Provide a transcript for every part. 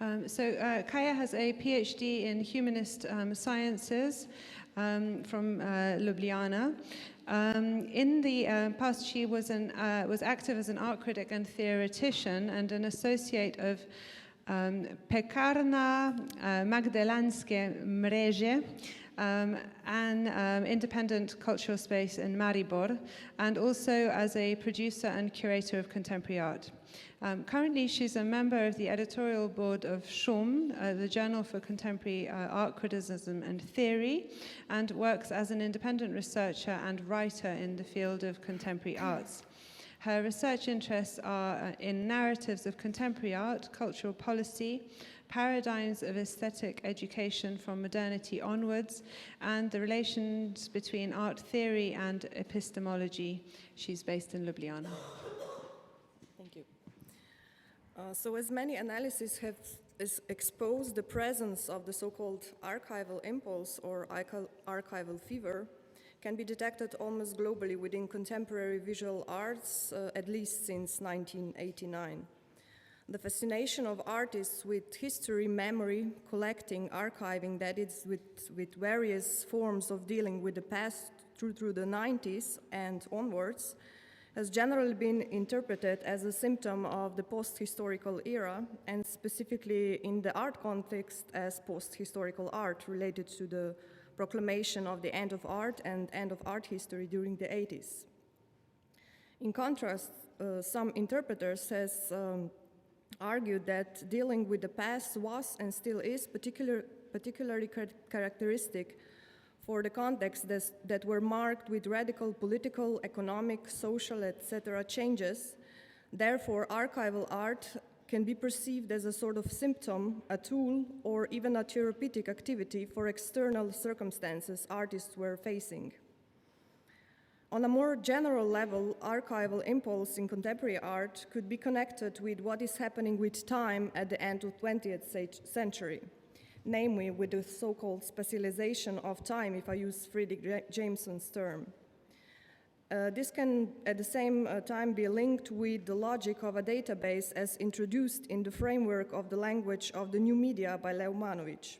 Kaja has a PhD in humanist sciences from Ljubljana. In the past, she was active as an art critic and theoretician and an associate of Pekarna Magdalanskie Mreže, an independent cultural space in Maribor, and also as a producer and curator of contemporary art. Currently, she's a member of the editorial board of Shum, the Journal for Contemporary Art Criticism and Theory, and works as an independent researcher and writer in the field of contemporary arts. Her research interests are in narratives of contemporary art, cultural policy, paradigms of aesthetic education from modernity onwards, and the relations between art theory and epistemology. She's based in Ljubljana. Thank you. So as many analyses have exposed the presence of the so-called archival impulse or archival fever can be detected almost globally within contemporary visual arts, at least since 1989. The fascination of artists with history, memory, collecting, archiving, that is, with various forms of dealing with the past through the 90s and onwards, has generally been interpreted as a symptom of the post-historical era, and specifically in the art context as post-historical art related to the proclamation of the end of art and end of art history during the 80s. In contrast, some interpreters has argued that dealing with the past was and still is particularly characteristic for the contexts that were marked with radical political, economic, social, etc. changes. Therefore, archival art can be perceived as a sort of symptom, a tool, or even a therapeutic activity for external circumstances artists were facing. On a more general level, archival impulse in contemporary art could be connected with what is happening with time at the end of the 20th century, namely with the so-called specialization of time, if I use Friedrich Jameson's term. This can at the same time be linked with the logic of a database as introduced in the framework of the language of the new media by Leumanovic.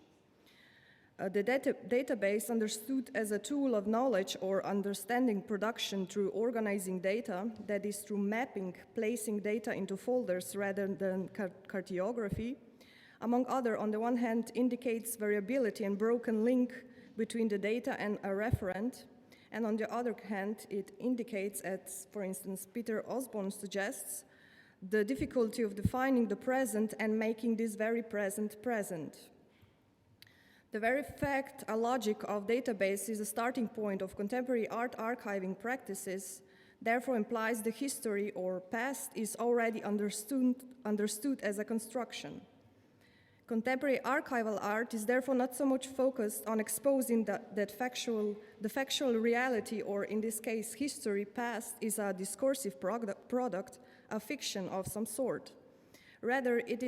The database understood as a tool of knowledge or understanding production through organizing data, that is through mapping, placing data into folders rather than cartography, among other, on the one hand, indicates variability and broken link between the data and a referent, and on the other hand, it indicates, as for instance Peter Osborne suggests, the difficulty of defining the present and making this very present present. The very fact a logic of database is a starting point of contemporary art archiving practices therefore implies the history or past is already understood as a construction. Contemporary archival art is therefore not so much focused on exposing the factual reality, or in this case, history past is a discursive product, a fiction of some sort. Rather, it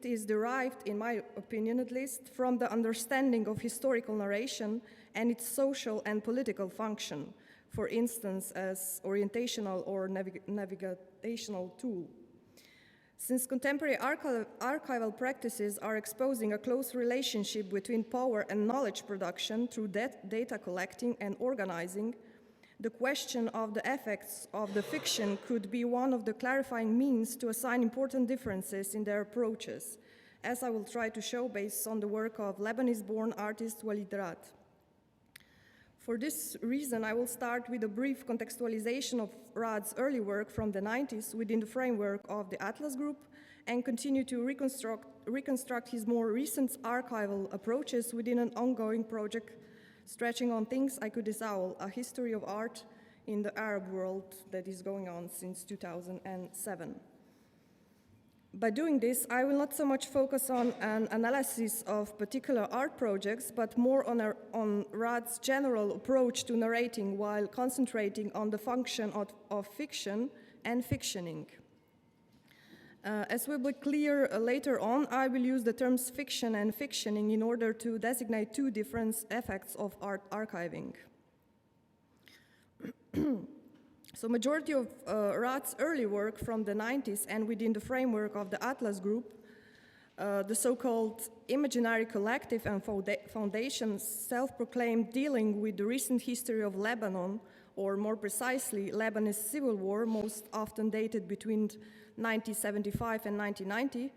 is derived, in my opinion at least, from the understanding of historical narration and its social and political function, for instance, as orientational or navigational tool. Since contemporary archival practices are exposing a close relationship between power and knowledge production through data collecting and organizing, the question of the effects of the fiction could be one of the clarifying means to assign important differences in their approaches, as I will try to show based on the work of Lebanese-born artist Walid Raad. For this reason, I will start with a brief contextualization of Raad's early work from the 90s within the framework of the Atlas Group, and continue to reconstruct his more recent archival approaches within an ongoing project stretching on things I could disavow, a history of art in the Arab world that is going on since 2007. By doing this, I will not so much focus on an analysis of particular art projects, but more on Raad's general approach to narrating while concentrating on the function of fiction and fictioning. As will be clear later on, I will use the terms fiction and fictioning in order to designate two different effects of art archiving. So majority of Raad's early work from the 90s and within the framework of the Atlas Group the so-called imaginary collective and foundations self-proclaimed dealing with the recent history of Lebanon, or more precisely, Lebanese civil war, most often dated between 1975 and 1990,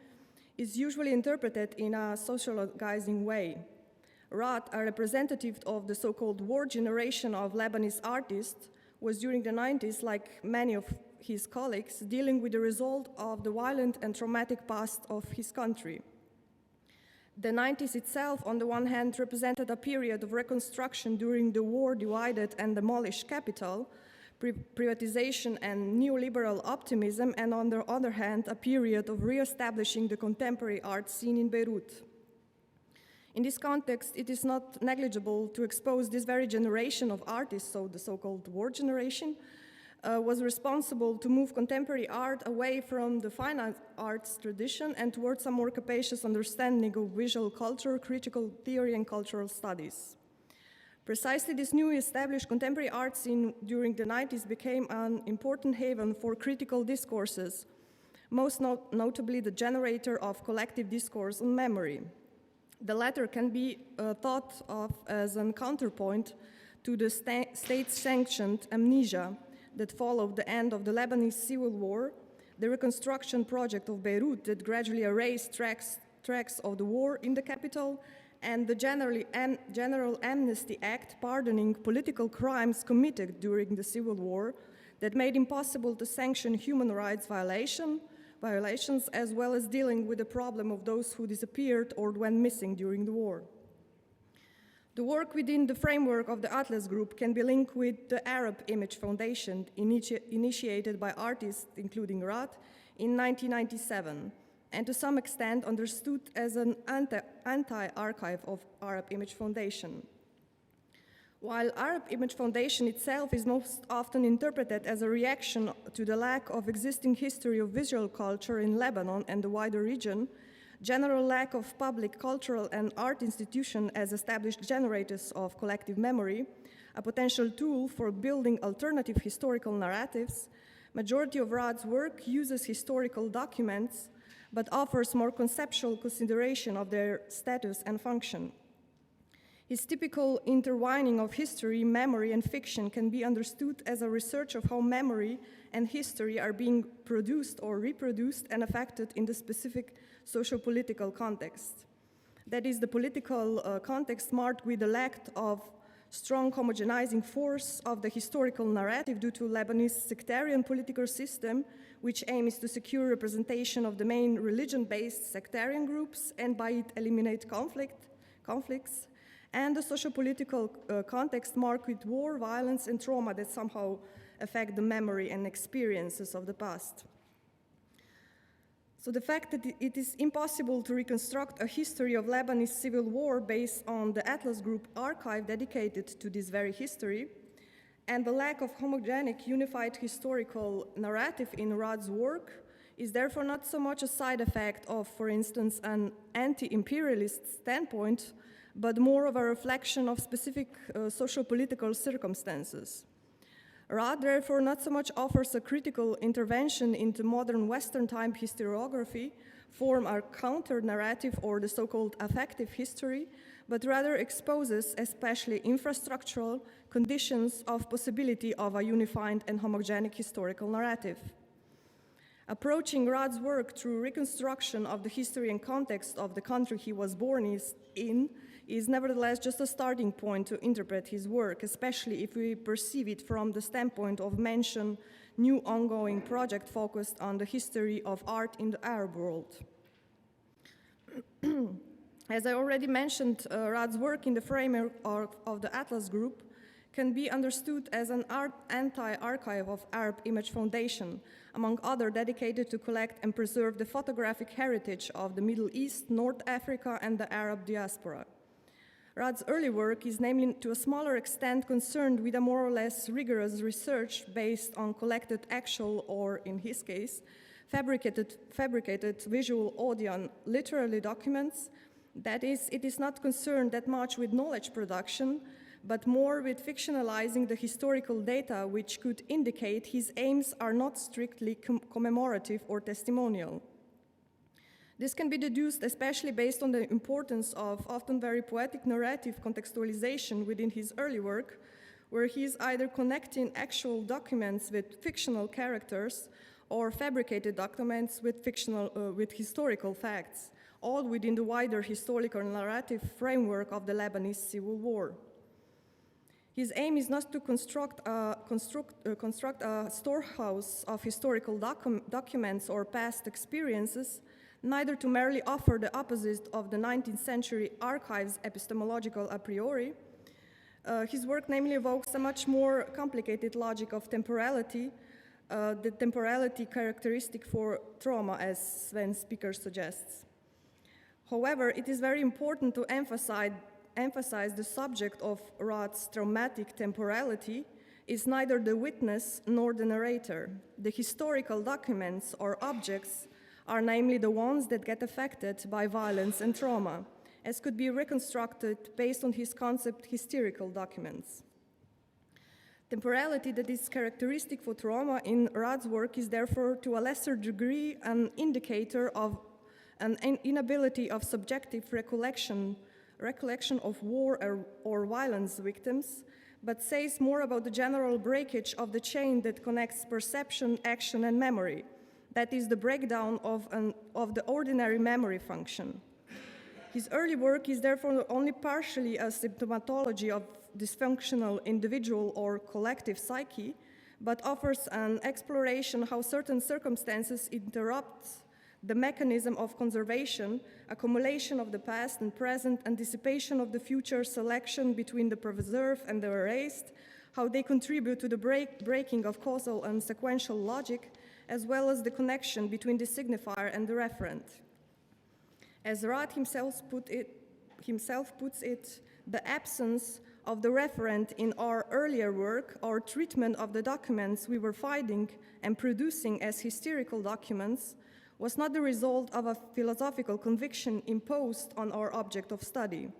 is usually interpreted in a sociologizing way. Raad, a representative of the so-called war generation of Lebanese artists, was during the 90s, like many of his colleagues, dealing with the result of the violent and traumatic past of his country. The 90s itself, on the one hand, represented a period of reconstruction during the war-divided and demolished capital, privatization and neoliberal optimism, and on the other hand, a period of re-establishing the contemporary art scene in Beirut. In this context, it is not negligible to expose this very generation of artists, so the so-called war generation, was responsible to move contemporary art away from the fine arts tradition and towards a more capacious understanding of visual culture, critical theory, and cultural studies. Precisely this newly established contemporary art scene during the 90s became an important haven for critical discourses, most notably the generator of collective discourse on memory. The latter can be thought of as a counterpoint to the state-sanctioned amnesia that followed the end of the Lebanese civil war, the reconstruction project of Beirut that gradually erased tracks of the war in the capital, and the General Amnesty Act pardoning political crimes committed during the civil war that made impossible to sanction human rights violations, as well as dealing with the problem of those who disappeared or went missing during the war. The work within the framework of the Atlas Group can be linked with the Arab Image Foundation, initiated by artists, including Raad, in 1997, and to some extent understood as an anti-archive of Arab Image Foundation. While Arab Image Foundation itself is most often interpreted as a reaction to the lack of existing history of visual culture in Lebanon and the wider region, general lack of public cultural and art institutions as established generators of collective memory, a potential tool for building alternative historical narratives, majority of Raad's work uses historical documents but offers more conceptual consideration of their status and function. His typical intertwining of history, memory, and fiction can be understood as a research of how memory and history are being produced or reproduced and affected in the specific socio-political context. That is, the political context marked with the lack of strong homogenizing force of the historical narrative due to Lebanese sectarian political system, which aims to secure representation of the main religion-based sectarian groups and by it eliminate conflicts, and the socio-political context marked with war, violence, and trauma that somehow affect the memory and experiences of the past. So the fact that it is impossible to reconstruct a history of Lebanese civil war based on the Atlas Group archive dedicated to this very history, and the lack of homogenic, unified historical narrative in Raad's work is therefore not so much a side effect of, for instance, an anti-imperialist standpoint, but more of a reflection of specific socio-political circumstances. Raad, therefore, not so much offers a critical intervention into modern Western-type historiography, form a counter-narrative or the so-called affective history, but rather exposes especially infrastructural conditions of possibility of a unified and homogenic historical narrative. Approaching Raad's work through reconstruction of the history and context of the country he was born in is nevertheless just a starting point to interpret his work, especially if we perceive it from the standpoint of mentioned new ongoing project focused on the history of art in the Arab world. As I already mentioned, Raad's work in the framework of the Atlas Group can be understood as an anti-archive of Arab Image Foundation, among others dedicated to collect and preserve the photographic heritage of the Middle East, North Africa, and the Arab diaspora. Raad's early work is namely to a smaller extent concerned with a more or less rigorous research based on collected actual, or in his case, fabricated visual, audio, and literary documents. That is, it is not concerned that much with knowledge production, but more with fictionalizing the historical data, which could indicate his aims are not strictly commemorative or testimonial. This can be deduced especially based on the importance of often very poetic narrative contextualization within his early work, where he is either connecting actual documents with fictional characters or fabricated documents with historical facts, all within the wider historical narrative framework of the Lebanese Civil War. His aim is not to construct a storehouse of historical documents or past experiences, neither to merely offer the opposite of the 19th century archives epistemological a priori. His work namely evokes a much more complicated logic of temporality, the temporality characteristic for trauma, as Sven's speaker suggests. However, it is very important to emphasize the subject of Raad's traumatic temporality is neither the witness nor the narrator. The historical documents or objects are namely the ones that get affected by violence and trauma, as could be reconstructed based on his concept hysterical documents. Temporality that is characteristic for trauma in Raad's work is therefore to a lesser degree an indicator of an inability of subjective recollection of war or violence victims, but says more about the general breakage of the chain that connects perception, action, and memory. That is the breakdown of the ordinary memory function. His early work is therefore only partially a symptomatology of dysfunctional individual or collective psyche, but offers an exploration how certain circumstances interrupt the mechanism of conservation, accumulation of the past and present, anticipation of the future, selection between the preserved and the erased, how they contribute to the breaking of causal and sequential logic, as well as the connection between the signifier and the referent. As Raad himself puts it, the absence of the referent in our earlier work, our treatment of the documents we were finding and producing as hysterical documents, was not the result of a philosophical conviction imposed on our object of study.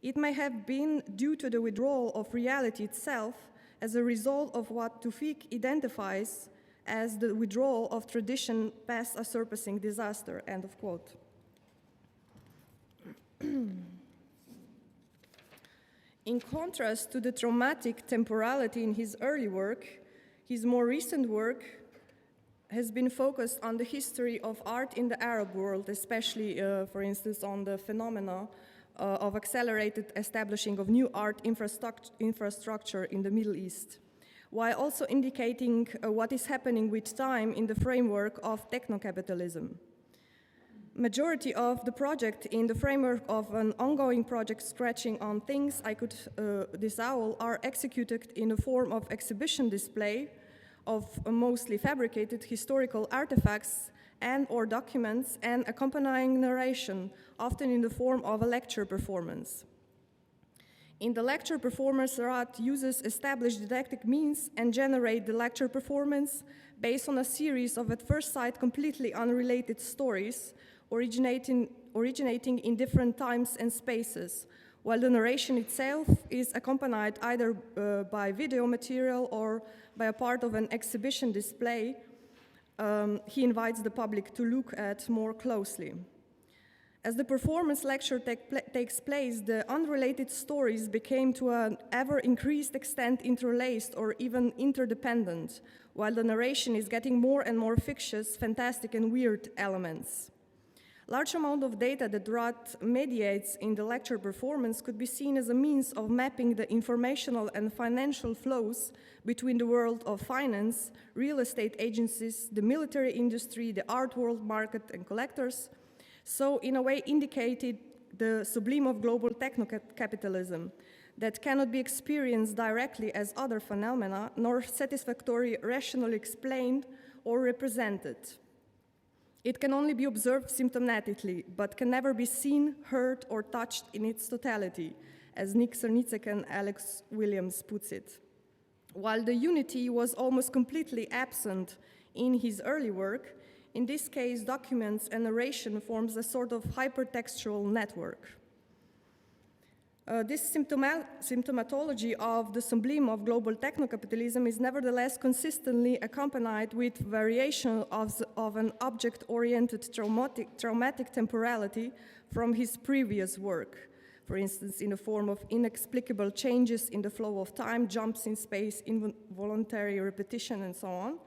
It may have been due to the withdrawal of reality itself as a result of what Tufik identifies as the withdrawal of tradition past a surpassing disaster, end of quote. In contrast to the traumatic temporality in his early work, his more recent work has been focused on the history of art in the Arab world, especially, for instance, on the phenomena of accelerated establishing of new art infrastructure in the Middle East, while also indicating what is happening with time in the framework of techno-capitalism. Majority of the project in the framework of an ongoing project scratching on things I could disavow are executed in the form of exhibition display of mostly fabricated historical artifacts and or documents and accompanying narration, often in the form of a lecture performance. In the lecture performance, Raad uses established didactic means and generate the lecture performance based on a series of, at first sight, completely unrelated stories originating in different times and spaces, while the narration itself is accompanied either by video material or by a part of an exhibition display he invites the public to look at more closely. As the performance lecture takes place, the unrelated stories became to an ever-increased extent interlaced or even interdependent, while the narration is getting more and more fictitious, fantastic, and weird elements. Large amount of data that Raad mediates in the lecture performance could be seen as a means of mapping the informational and financial flows between the world of finance, real estate agencies, the military industry, the art world market, and collectors, so in a way indicated the sublime of global techno-capitalism that cannot be experienced directly as other phenomena, nor satisfactorily rationally explained or represented. It can only be observed symptomatically, but can never be seen, heard, or touched in its totality, as Nick Cernicek and Alex Williams puts it. While the unity was almost completely absent in his early work, in this case, documents and narration forms a sort of hypertextual network. This symptomatology of the sublime of global techno-capitalism is nevertheless consistently accompanied with variation of an object-oriented traumatic temporality from his previous work. For instance, in the form of inexplicable changes in the flow of time, jumps in space, involuntary repetition, and so on,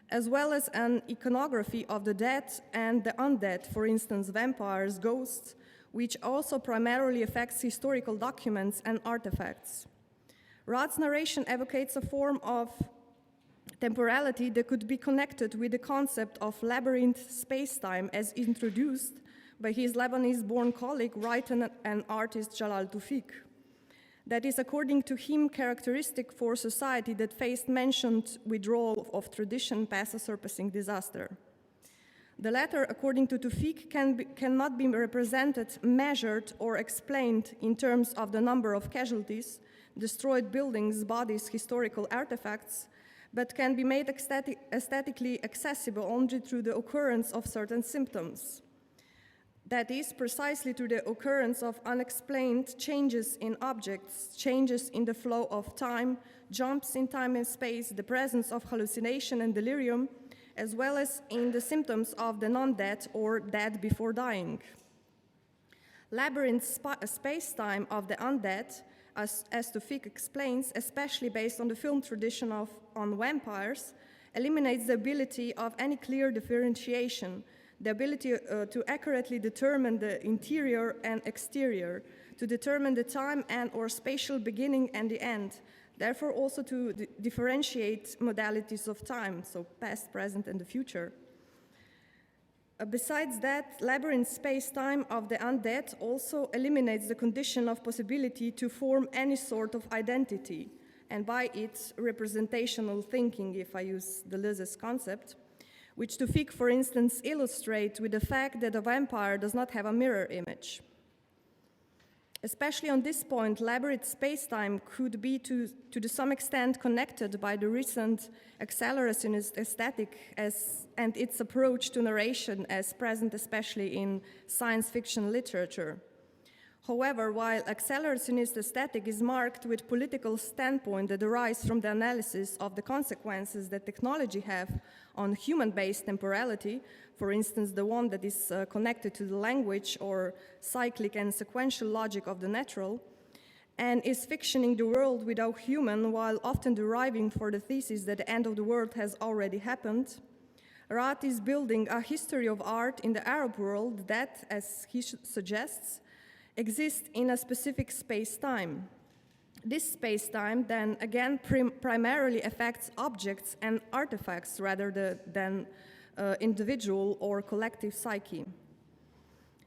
as well as an iconography of the dead and the undead, for instance, vampires, ghosts, which also primarily affects historical documents and artifacts. Raad's narration advocates a form of temporality that could be connected with the concept of labyrinth space-time as introduced by his Lebanese-born colleague, writer and artist Jalal Tawfiq. That is, according to him, characteristic for society that faced mentioned withdrawal of tradition past a surpassing disaster. The latter, according to Tawfiq, cannot be represented, measured, or explained in terms of the number of casualties, destroyed buildings, bodies, historical artifacts, but can be made aesthetically accessible only through the occurrence of certain symptoms. That is, precisely through the occurrence of unexplained changes in objects, changes in the flow of time, jumps in time and space, the presence of hallucination and delirium, as well as in the symptoms of the non-dead or dead before dying. Labyrinth space-time of the undead, as Tawfiq explains, especially based on the film tradition on vampires, eliminates the ability of any clear differentiation, the ability to accurately determine the interior and exterior, to determine the time and or spatial beginning and the end, therefore also to differentiate modalities of time, so past, present, and the future. Besides that, labyrinth space-time of the undead also eliminates the condition of possibility to form any sort of identity, and by it, representational thinking, if I use Deleuze's concept, which Tawfiq, for instance, illustrates with the fact that a vampire does not have a mirror image. Especially on this point, labyrinth space-time could be to some extent connected by the recent accelerationist aesthetic and its approach to narration as present especially in science fiction literature. However, while accelerationist aesthetic is marked with political standpoint that arise from the analysis of the consequences that technology have on human-based temporality, for instance, the one that is connected to the language or cyclic and sequential logic of the natural, and is fictioning the world without human while often deriving for the thesis that the end of the world has already happened, Raad is building a history of art in the Arab world that, as he suggests, exists in a specific space-time. This space-time then again primarily affects objects and artifacts rather than individual or collective psyche.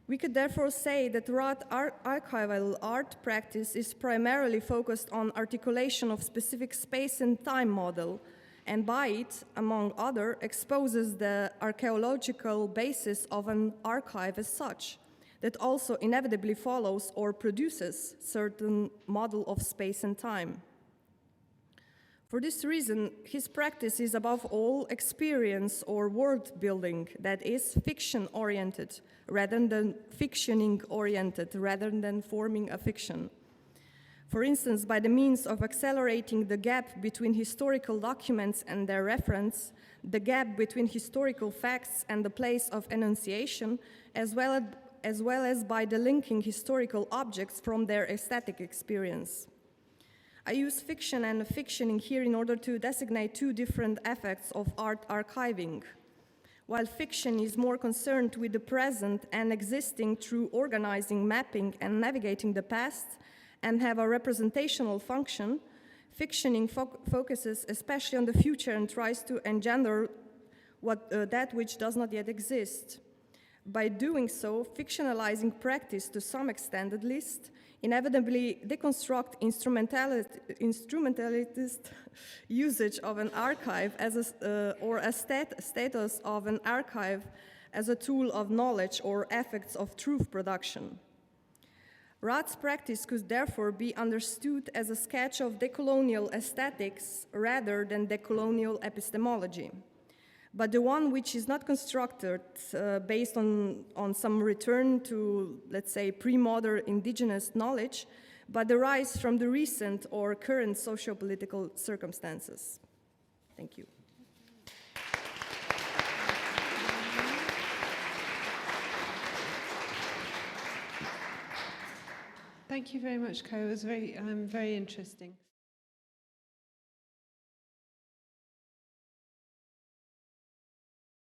We could therefore say that Raad archival art practice is primarily focused on articulation of specific space and time model, and by it, among other, exposes the archaeological basis of an archive as such, that also inevitably follows or produces certain model of space and time. For this reason, his practice is above all experience or world building that is fiction-oriented rather than fictioning-oriented rather than forming a fiction. For instance, by the means of accelerating the gap between historical documents and their reference, the gap between historical facts and the place of enunciation, as well as by the linking historical objects from their aesthetic experience. I use fiction and fictioning here in order to designate two different effects of art archiving. While fiction is more concerned with the present and existing through organizing, mapping, and navigating the past, and have a representational function, fictioning focuses especially on the future and tries to engender that which does not yet exist. By doing so, fictionalizing practice, to some extent at least, inevitably deconstruct instrumentalist usage of an archive or a status of an archive as a tool of knowledge or effects of truth production. Raad's practice could therefore be understood as a sketch of decolonial aesthetics rather than decolonial epistemology, but the one which is not constructed based on some return to, let's say, pre-modern indigenous knowledge, but arise from the recent or current socio-political circumstances. Thank you. Thank you very much, Kaja. It was very interesting.